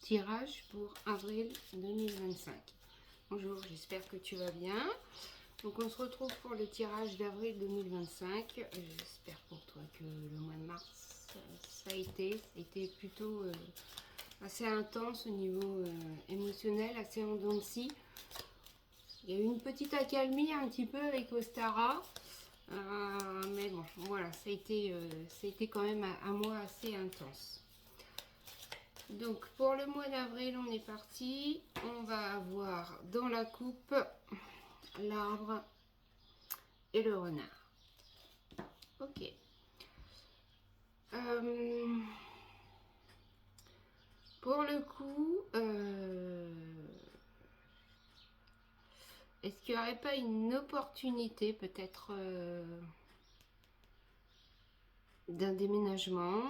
tirage pour avril 2025. Bonjour, j'espère que tu vas bien. Donc on se retrouve pour le tirage d'avril 2025. J'espère pour toi que le mois de mars, ça a été plutôt assez intense au niveau émotionnel, assez en dents de scie. Il y a eu une petite accalmie un petit peu avec Ostara. Mais bon, voilà, ça a été quand même un mois assez intense. Donc pour le mois d'avril, on est parti. On va avoir dans la coupe l'arbre et le renard. Ok. Pour le coup, est-ce qu'il n'y aurait pas une opportunité peut-être d'un déménagement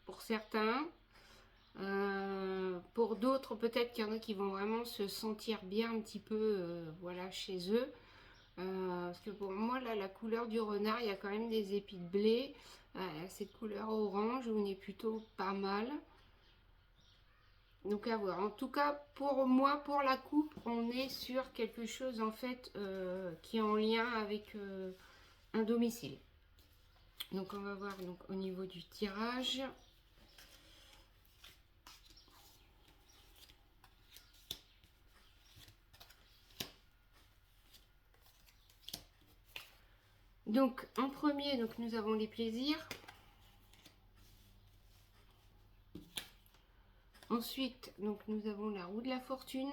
pour certains? Pour d'autres, peut-être qu'il y en a qui vont vraiment se sentir bien un petit peu voilà, chez eux. Parce que pour moi, là, la couleur du renard, il y a quand même des épis de blé. Cette couleur orange, on est plutôt pas mal. Donc à voir. En tout cas, pour moi, pour la coupe, on est sur quelque chose en fait qui est en lien avec un domicile. Donc on va voir donc, au niveau du tirage. Donc en premier, donc, nous avons les plaisirs. Ensuite, donc, nous avons la roue de la fortune.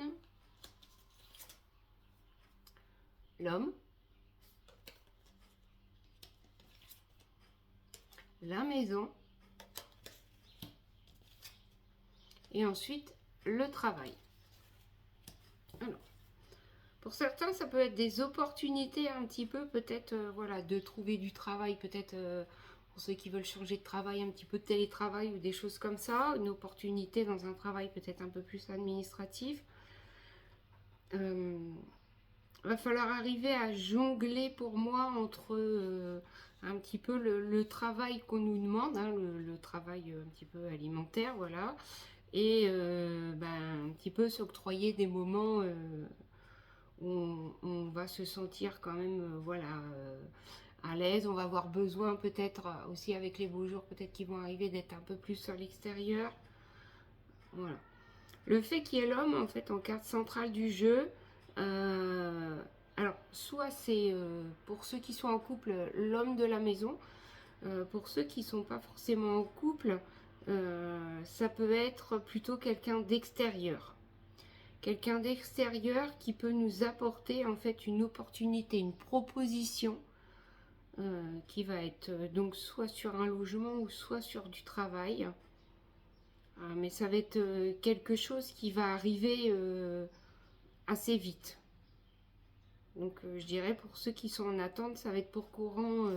L'homme. La maison. Et ensuite, le travail. Alors, pour certains, ça peut être des opportunités un petit peu, peut-être, voilà, de trouver du travail, peut-être pour ceux qui veulent changer de travail, un petit peu de télétravail ou des choses comme ça, une opportunité dans un travail peut-être un peu plus administratif. Va falloir arriver à jongler pour moi entre un petit peu le travail qu'on nous demande, hein, le travail un petit peu alimentaire, voilà, et un petit peu s'octroyer des moments où on va se sentir quand même voilà, à l'aise. On va avoir besoin peut-être aussi avec les beaux jours peut-être qui vont arriver d'être un peu plus sur l'extérieur. Voilà. Le fait qu'il y ait l'homme en fait en carte centrale du jeu, alors soit c'est pour ceux qui sont en couple l'homme de la maison, pour ceux qui ne sont pas forcément en couple, ça peut être plutôt quelqu'un d'extérieur. Quelqu'un d'extérieur qui peut nous apporter en fait une opportunité, une proposition qui va être donc soit sur un logement ou soit sur du travail. Mais ça va être quelque chose qui va arriver assez vite. Donc je dirais pour ceux qui sont en attente, ça va être pour courant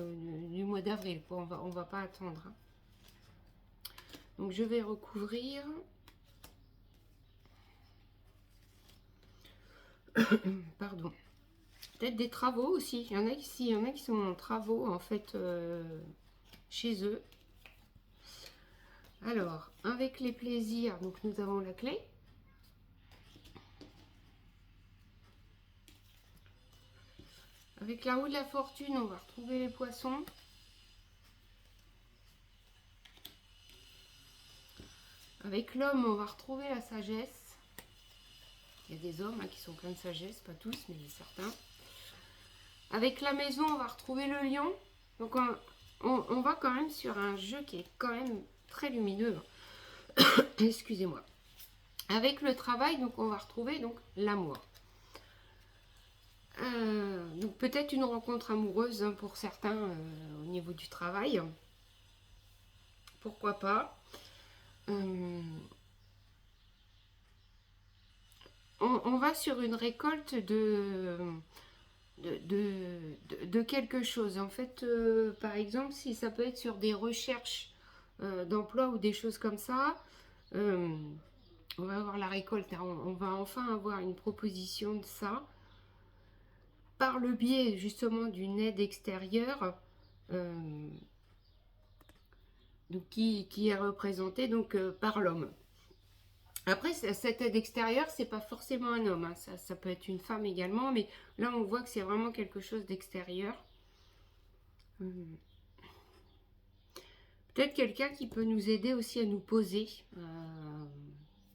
du mois d'avril. On va pas attendre. Hein. Donc je vais recouvrir. Pardon. Peut-être des travaux aussi. Il y en a qui sont en travaux en fait chez eux. Alors, avec les plaisirs, donc nous avons la clé. Avec la roue de la fortune, on va retrouver les poissons. Avec l'homme, on va retrouver la sagesse. Il y a des hommes hein, qui sont pleins de sagesse, pas tous, mais certains. Avec la maison, on va retrouver le lion. Donc on va quand même sur un jeu qui est quand même très lumineux. Excusez-moi. Avec le travail, donc on va retrouver donc l'amour. Donc peut-être une rencontre amoureuse hein, pour certains au niveau du travail. Pourquoi pas. On va sur une récolte de quelque chose. En fait, par exemple, si ça peut être sur des recherches d'emploi ou des choses comme ça, on va avoir la récolte. Hein. On va enfin avoir une proposition de ça par le biais justement d'une aide extérieure donc qui est représentée donc, par l'homme. Après, cette aide extérieure, c'est pas forcément un homme, hein. Ça peut être une femme également, mais là, on voit que c'est vraiment quelque chose d'extérieur. Peut-être quelqu'un qui peut nous aider aussi à nous poser.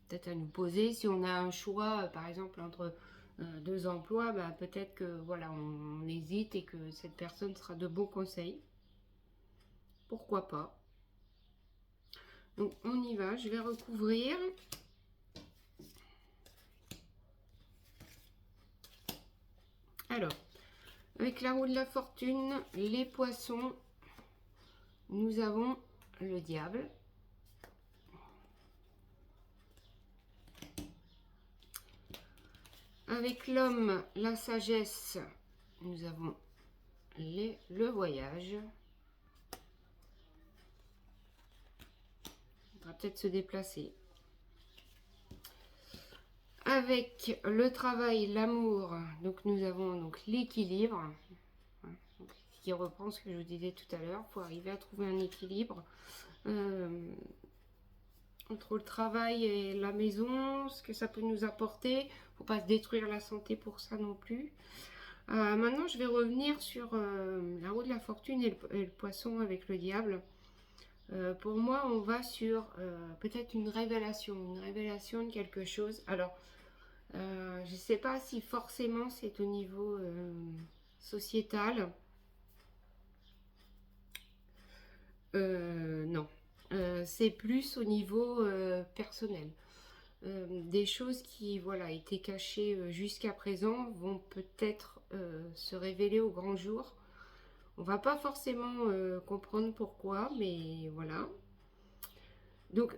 Peut-être à nous poser. Si on a un choix, par exemple, entre deux emplois, bah, peut-être que voilà, on hésite et que cette personne sera de bons conseils. Pourquoi pas? Donc on y va, je vais recouvrir. Alors, avec la roue de la fortune, les poissons, nous avons le diable. Avec l'homme, la sagesse, nous avons le voyage. On va peut-être se déplacer. Avec le travail, l'amour, donc nous avons donc l'équilibre, ce qui reprend ce que je vous disais tout à l'heure. Il faut arriver à trouver un équilibre entre le travail et la maison, ce que ça peut nous apporter. Il ne faut pas se détruire la santé pour ça non plus. Maintenant, je vais revenir sur la roue de la fortune et le poisson avec le diable. Pour moi, on va sur peut-être une révélation de quelque chose. Alors, je ne sais pas si forcément c'est au niveau sociétal. Non. C'est plus au niveau personnel. Des choses qui voilà, étaient cachées jusqu'à présent vont peut-être se révéler au grand jour. On va pas forcément comprendre pourquoi, mais voilà. Donc,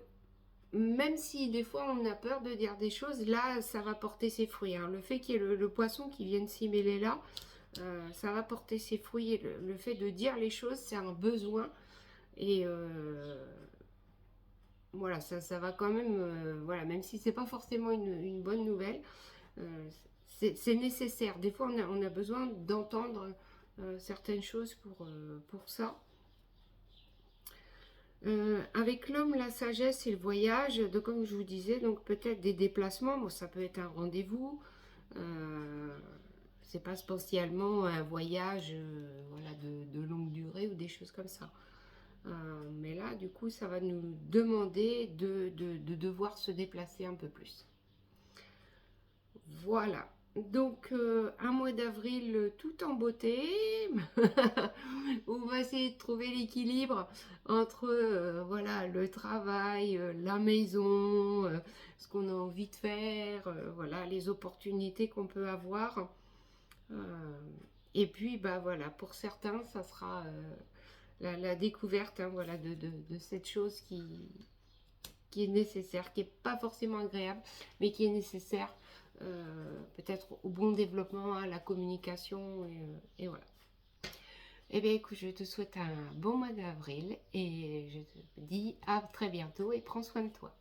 même si des fois on a peur de dire des choses, là, ça va porter ses fruits, hein. Le fait qu'il y ait le poisson qui vienne s'y mêler là, ça va porter ses fruits. Et le fait de dire les choses, c'est un besoin. Et voilà, ça va quand même, voilà, même si c'est pas forcément une bonne nouvelle, c'est nécessaire. Des fois, on a besoin d'entendre certaines choses pour ça. Avec l'homme, la sagesse et le voyage, donc comme je vous disais, donc peut-être des déplacements. Bon, ça peut être un rendez-vous. C'est pas spécialement un voyage voilà, de longue durée ou des choses comme ça. Mais là, du coup, ça va nous demander de devoir se déplacer un peu plus. Voilà. Donc, un mois d'avril tout en beauté. On va essayer de trouver l'équilibre entre voilà, le travail, la maison, ce qu'on a envie de faire, voilà, les opportunités qu'on peut avoir. Et puis, bah voilà, pour certains, ça sera la découverte hein, voilà, de cette chose qui est nécessaire, qui n'est pas forcément agréable, mais qui est nécessaire peut-être au bon développement, à la communication, et voilà. Eh bien écoute, je te souhaite un bon mois d'avril et je te dis à très bientôt et prends soin de toi.